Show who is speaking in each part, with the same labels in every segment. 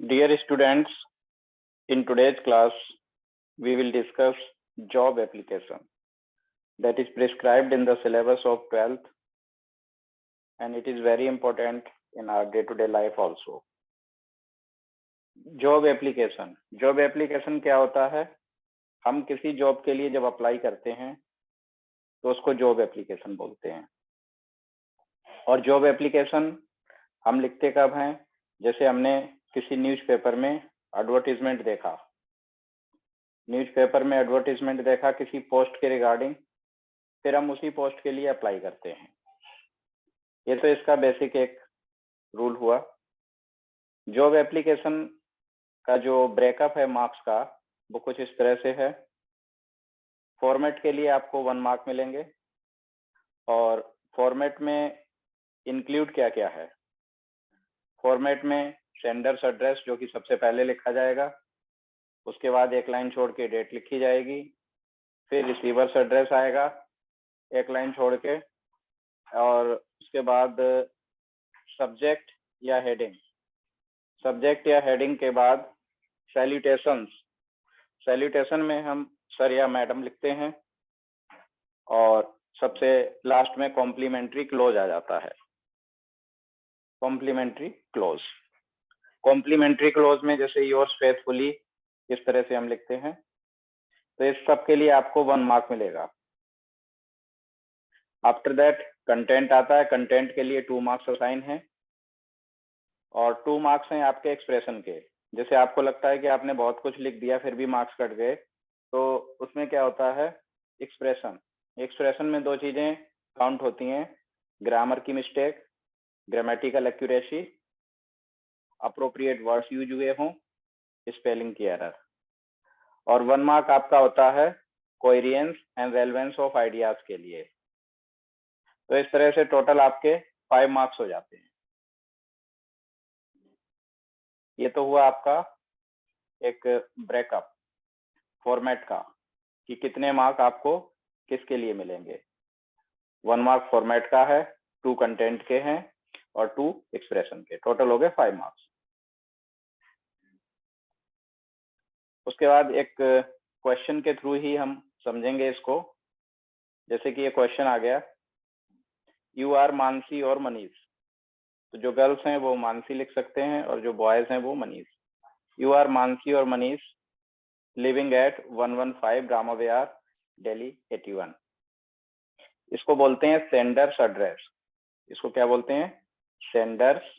Speaker 1: Dear students, in today's class, we will discuss job application that is prescribed in the syllabus of 12th, and it is very important in our day-to-day life also. Job application क्या होता है? हम किसी job के लिए जब apply करते हैं तो उसको जॉब एप्लीकेशन बोलते हैं। और जॉब एप्लीकेशन हम लिखते कब हैं? जैसे हमने किसी न्यूज़पेपर में एडवर्टीजमेंट देखा किसी पोस्ट के रिगार्डिंग, फिर हम उसी पोस्ट के लिए अप्लाई करते हैं। ये तो इसका बेसिक एक रूल हुआ। जॉब एप्लीकेशन का जो ब्रेकअप है मार्क्स का, वो कुछ इस तरह से है। फॉर्मेट के लिए आपको 1 मार्क मिलेंगे, और फॉर्मेट में इंक्लूड क्या क्या है? फॉर्मेट में सेंडर्स एड्रेस, जो कि सबसे पहले लिखा जाएगा, उसके बाद एक लाइन छोड़ के डेट लिखी जाएगी, फिर रिसीवर्स एड्रेस आएगा एक लाइन छोड़ के, और उसके बाद सब्जेक्ट या हेडिंग के बाद सैल्यूटेशन में हम सर या मैडम लिखते हैं, और सबसे लास्ट में कॉम्प्लीमेंट्री क्लोज आ जाता है। कॉम्प्लीमेंट्री क्लोज में जैसे योर्स फेथफुली, इस तरह से हम लिखते हैं। तो इस सब के लिए आपको 1 मार्क मिलेगा। आफ्टर दैट कंटेंट आता है। कंटेंट के लिए 2 मार्क्स असाइन है, और 2 मार्क्स हैं आपके एक्सप्रेशन के। जैसे आपको लगता है कि आपने बहुत कुछ लिख दिया फिर भी मार्क्स कट गए, तो उसमें क्या होता है? एक्सप्रेशन में 2 चीजें काउंट होती हैं: ग्रामर की mistake, grammatical accuracy, appropriate words use हुए हों, स्पेलिंग की एरर। और 1 मार्क आपका होता है coherence and relevance of ideas के लिए। तो इस तरह से टोटल आपके 5 मार्क्स हो जाते हैं। ये तो हुआ आपका एक ब्रेकअप फॉर्मेट का, कि कितने मार्क आपको किसके लिए मिलेंगे। 1 मार्क फॉर्मेट का है, 2 कंटेंट के हैं, और 2 एक्सप्रेशन के। टोटल हो गए 5 मार्क्स। उसके बाद एक क्वेश्चन के थ्रू ही हम समझेंगे इसको। जैसे कि ये क्वेश्चन आ गया, यू आर मानसी और मनीष। तो जो गर्ल्स हैं वो मानसी लिख सकते हैं, और जो बॉयज हैं वो मनीष। यू आर मानसी और मनीष लिविंग एट 115 रामा विहार, दिल्ली 81। इसको बोलते हैं सेंडर्स एड्रेस। इसको क्या बोलते हैं? Sender's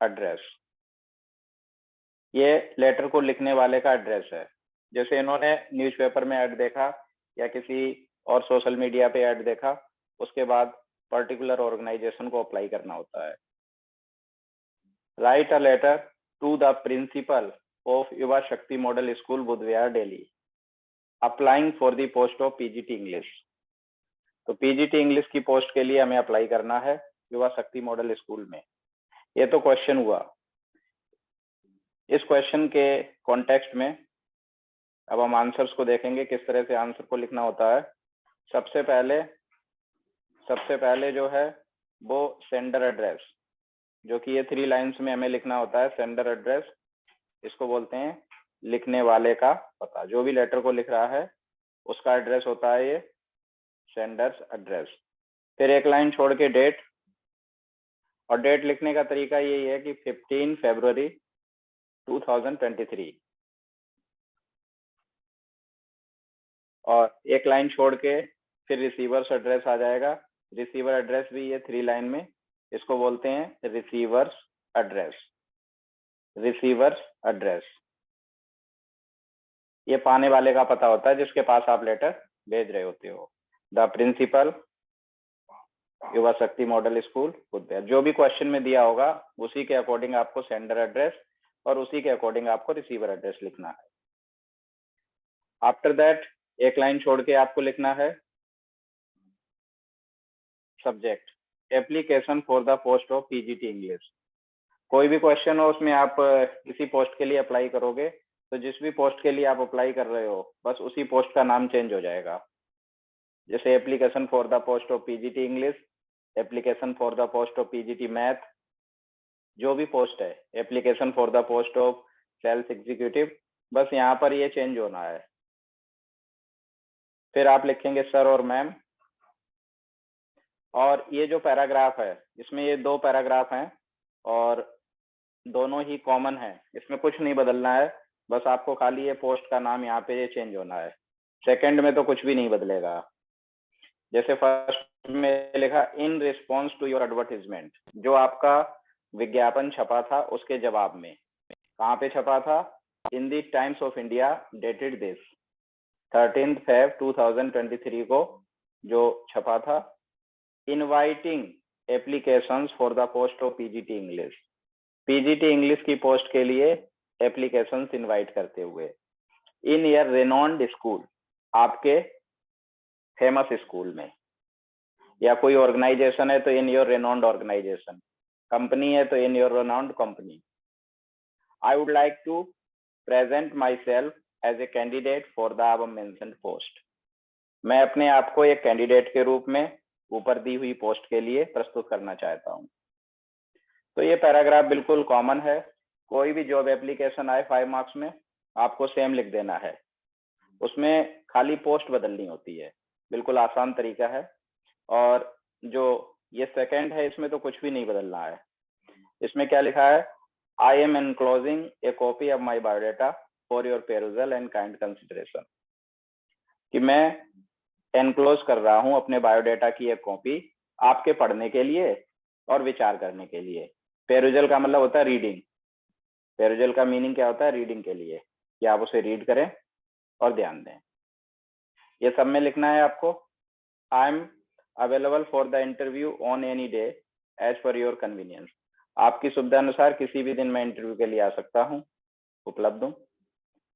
Speaker 1: address. ये लेटर को लिखने वाले का एड्रेस है। जैसे इन्होंने न्यूज़पेपर में ऐड देखा या किसी और सोशल मीडिया पे ऐड देखा, उसके बाद पर्टिकुलर ऑर्गेनाइजेशन को अप्लाई करना होता है। Write a letter to the principal of Yuva Shakti model school Budh Vihar Delhi applying for the post of PGT English. तो पीजीटी इंग्लिश की पोस्ट के लिए हमें अप्लाई करना है युवा शक्ति मॉडल स्कूल में। ये तो क्वेश्चन हुआ। इस क्वेश्चन के कॉन्टेक्स्ट में अब हम आंसर्स को देखेंगे, किस तरह से आंसर को लिखना होता है। सबसे पहले जो है वो सेंडर एड्रेस, जो कि ये 3 लाइन्स में हमें लिखना होता है। सेंडर एड्रेस, इसको बोलते हैं लिखने वाले का पता। जो भी लेटर को लिख रहा है उसका एड्रेस होता है ये सेंडर्स एड्रेस। फिर एक लाइन छोड़ के डेट, और डेट लिखने का तरीका यही है कि 15 फरवरी 2023, और एक लाइन छोड़ के फिर रिसीवर्स एड्रेस आ जाएगा। रिसीवर एड्रेस भी ये 3 लाइन में, इसको बोलते हैं रिसीवर्स एड्रेस। ये पाने वाले का पता होता है जिसके पास आप लेटर भेज रहे होते हो। द प्रिंसिपल युवा शक्ति मॉडल स्कूल बुधविहार। जो भी क्वेश्चन में दिया होगा उसी के अकॉर्डिंग आपको सेंडर एड्रेस और उसी के अकॉर्डिंग आपको रिसीवर एड्रेस लिखना है। आफ्टर दैट एक लाइन छोड़ के आपको लिखना है subject application for the post of PGT English. कोई भी क्वेश्चन हो उसमें आप किसी पोस्ट के लिए अप्लाई करोगे, तो जिस भी पोस्ट के लिए आप अप्लाई कर रहे हो बस उसी पोस्ट का नाम चेंज हो जाएगा। जैसे application for the post of PGT English, application for the post of PGT math, जो भी पोस्ट है, application for the post of sales executive, बस यहाँ पर ये चेंज होना है। फिर आप लिखेंगे सर और मैम, और ये जो पैराग्राफ है इसमें ये 2 पैराग्राफ हैं और दोनों ही कॉमन है, इसमें कुछ नहीं बदलना है, बस आपको खाली ये पोस्ट का नाम यहाँ पे ये चेंज होना है। सेकंड में तो कुछ भी नहीं बदलेगा। जैसे फर्स्ट में लिखा in response to your advertisement, जो आपका विज्ञापन छपा था उसके जवाब में। कहाँ पे छपा था? In the Times of India dated this 13 Feb 2023 को जो छपा था। Inviting applications for the post of PGT English, PGT English की पोस्ट के लिए एप्लीकेशंस इनवाइट करते हुए। इन योर रेनॉन्ड स्कूल, आपके फेमस स्कूल में, या कोई ऑर्गेनाइजेशन है तो in your renowned organisation, company है तो in your renowned company. I would like to present myself as a candidate for the above mentioned post, मैं अपने आप को एक कैंडिडेट के रूप में ऊपर दी हुई पोस्ट के लिए प्रस्तुत करना चाहता हूँ। तो ये पैराग्राफ बिल्कुल कॉमन है, कोई भी जॉब एप्लीकेशन आए 5 मार्क्स में आपको सेम लिख देना है, उसमें खाली पोस्ट बदलनी होती है, बिल्कुल आसान तरीका है। और जो ये सेकंड है इसमें तो कुछ भी नहीं बदलना है। इसमें क्या लिखा है? I am enclosing a copy of my biodata for your perusal and kind consideration, कि मैं एनक्लोज कर रहा हूं अपने बायोडाटा की एक कॉपी आपके पढ़ने के लिए और विचार करने के लिए। पेरुजल का मतलब होता है रीडिंग, पेरुजल का मीनिंग क्या होता है? रीडिंग के लिए, कि आप उसे रीड करें और ध्यान दें। ये सब में लिखना है आपको। I am available for the interview on any day as per your convenience, आपकी सुविधा अनुसार किसी भी दिन मैं इंटरव्यू के लिए आ सकता हूँ, उपलब्ध हूँ।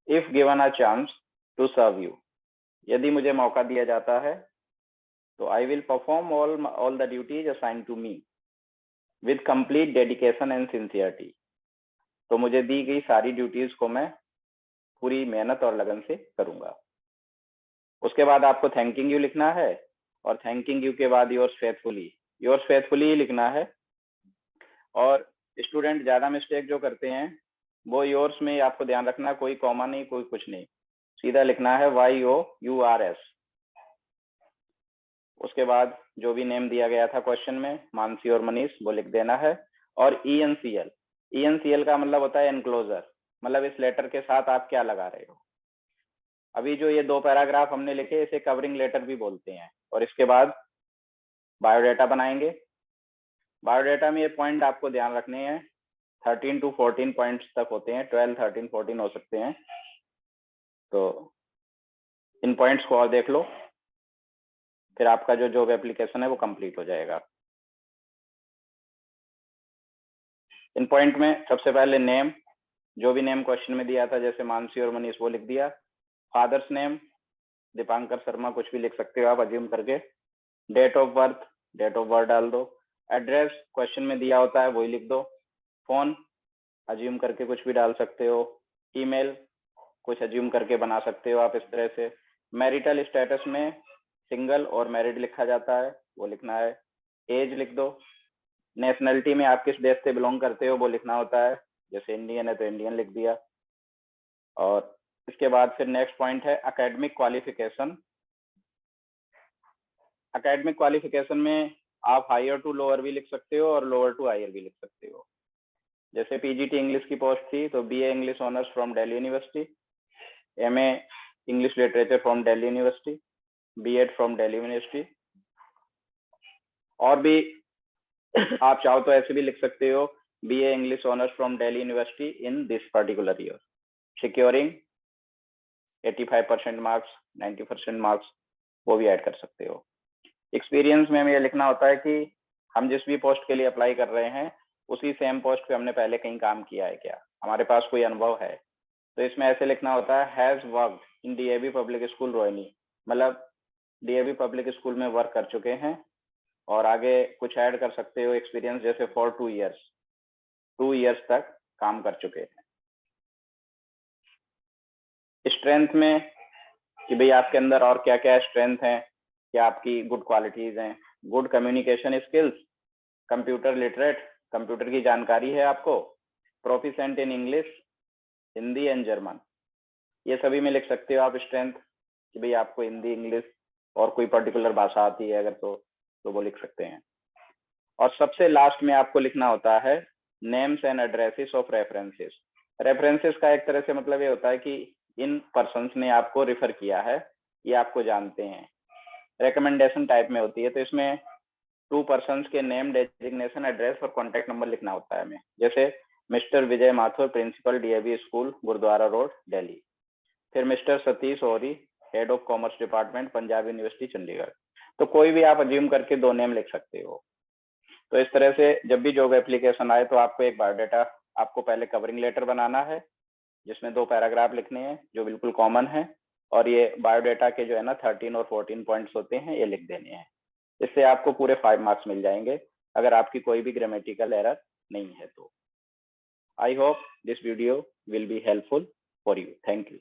Speaker 1: If given a chance to serve you, यदि मुझे मौका दिया जाता है तो I will perform all the duties assigned to me with complete dedication and sincerity, तो मुझे दी गई सारी ड्यूटीज को मैं पूरी मेहनत और लगन से करूंगा। उसके बाद आपको थैंकिंग यू लिखना है, और थैंकिंग यू के बाद योर्स फेथफुली ही लिखना है। और स्टूडेंट ज्यादा मिस्टेक जो करते हैं वो योर्स में आपको ध्यान रखना, कोई कॉमा नहीं, कोई कुछ नहीं, सीधा लिखना है YOURS। उसके बाद जो भी नेम दिया गया था क्वेश्चन में, मानसी और मनीष, वो लिख देना है। और ENCL का मतलब होता है एनक्लोजर, मतलब इस लेटर के साथ आप क्या लगा रहे हो। अभी जो ये 2 पैराग्राफ हमने लिखे इसे कवरिंग लेटर भी बोलते हैं। और इसके बाद बायोडाटा बनाएंगे। बायोडाटा में ये पॉइंट आपको ध्यान रखने हैं, 13 to 14 पॉइंट्स तक होते हैं, 12, 13, 14 हो सकते हैं। तो इन पॉइंट्स को और देख लो, फिर आपका जो जॉब एप्लीकेशन है वो कंप्लीट हो जाएगा। इन पॉइंट में सबसे पहले नेम, जो भी नेम क्वेश्चन में दिया था, जैसे मानसी और मनीष, वो लिख दिया। फादर्स नेम दीपांकर शर्मा, कुछ भी लिख सकते हो आप अज्यूम करके। डेट ऑफ बर्थ डाल दो। एड्रेस क्वेश्चन में दिया होता है वही लिख दो। फोन अज्यूम करके कुछ भी डाल सकते हो। ईमेल कुछ अज्यूम करके बना सकते हो आप इस तरह से। मैरिटल स्टेटस में सिंगल और मैरिड लिखा जाता है, वो लिखना है। एज लिख दो। नेशनलिटी में आप किस देश से बिलोंग करते हो वो लिखना होता है, जैसे इंडियन है तो इंडियन लिख दिया। और इसके बाद फिर नेक्स्ट पॉइंट है एकेडमिक क्वालिफिकेशन। एकेडमिक क्वालिफिकेशन में आप हायर टू लोअर भी लिख सकते हो और लोअर टू हायर भी लिख सकते हो। जैसे पीजीटी इंग्लिश की पोस्ट थी तो BA English honours from Delhi university, MA English literature from Delhi university, B.Ed from Delhi university. और भी आप चाहो तो ऐसे भी लिख सकते हो, BA English honours from Delhi university in this particular year, securing 85% marks, 90% marks, वो भी ऐड कर सकते हो। एक्सपीरियंस में हमें ये लिखना होता है कि हम जिस भी पोस्ट के लिए अप्लाई कर रहे हैं उसी सेम पोस्ट पे हमने पहले कहीं काम किया है क्या, हमारे पास कोई अनुभव है। तो इसमें ऐसे लिखना होता है has worked in DAV public school Rohini, मतलब DAV पब्लिक स्कूल में वर्क कर चुके हैं। और आगे कुछ ऐड कर सकते हो एक्सपीरियंस, जैसे फॉर 2 ईयर्स तक काम कर चुके हैं। स्ट्रेंथ में कि भाई आपके अंदर और क्या क्या स्ट्रेंथ है, क्या आपकी गुड क्वालिटीज हैं। Good communication skills, computer literate, computer की जानकारी है आपको। Proficient in English, Hindi and German, ये सभी में लिख सकते हो आप स्ट्रेंथ कि भाई आपको हिंदी, इंग्लिश और कोई पर्टिकुलर भाषा आती है अगर तो वो लिख सकते हैं। और सबसे लास्ट में आपको लिखना होता है names and addresses of references. References का एक तरह से मतलब ये होता है कि इन पर्सन्स ने आपको रिफर किया है, ये आपको जानते हैं। रिकमेंडेशन टाइप में होती है, तो इसमें 2 पर्सन्स के नेम, डेजिग्नेशन, एड्रेस और कॉन्टेक्ट नंबर लिखना होता है हमें। जैसे mister Vijay Mathur, principal, DAV school, Gurudwara road, Delhi. फिर mister Satish Ori, head of commerce department, Punjab university, Chandigarh. तो कोई भी आप अज्यूम करके 2 नेम लिख सकते हो। तो इस तरह से जब भी जॉब एप्लीकेशन आए तो आपको एक बायोडाटा, आपको पहले कवरिंग लेटर बनाना है जिसमें 2 पैराग्राफ लिखने हैं जो बिल्कुल कॉमन है, और ये बायोडाटा के जो है ना 13 और 14 पॉइंट्स होते हैं, ये लिख देने हैं। इससे आपको पूरे 5 मार्क्स मिल जाएंगे अगर आपकी कोई भी ग्रामेटिकल एरर नहीं है तो। I hope this video will be helpful for you. Thank you.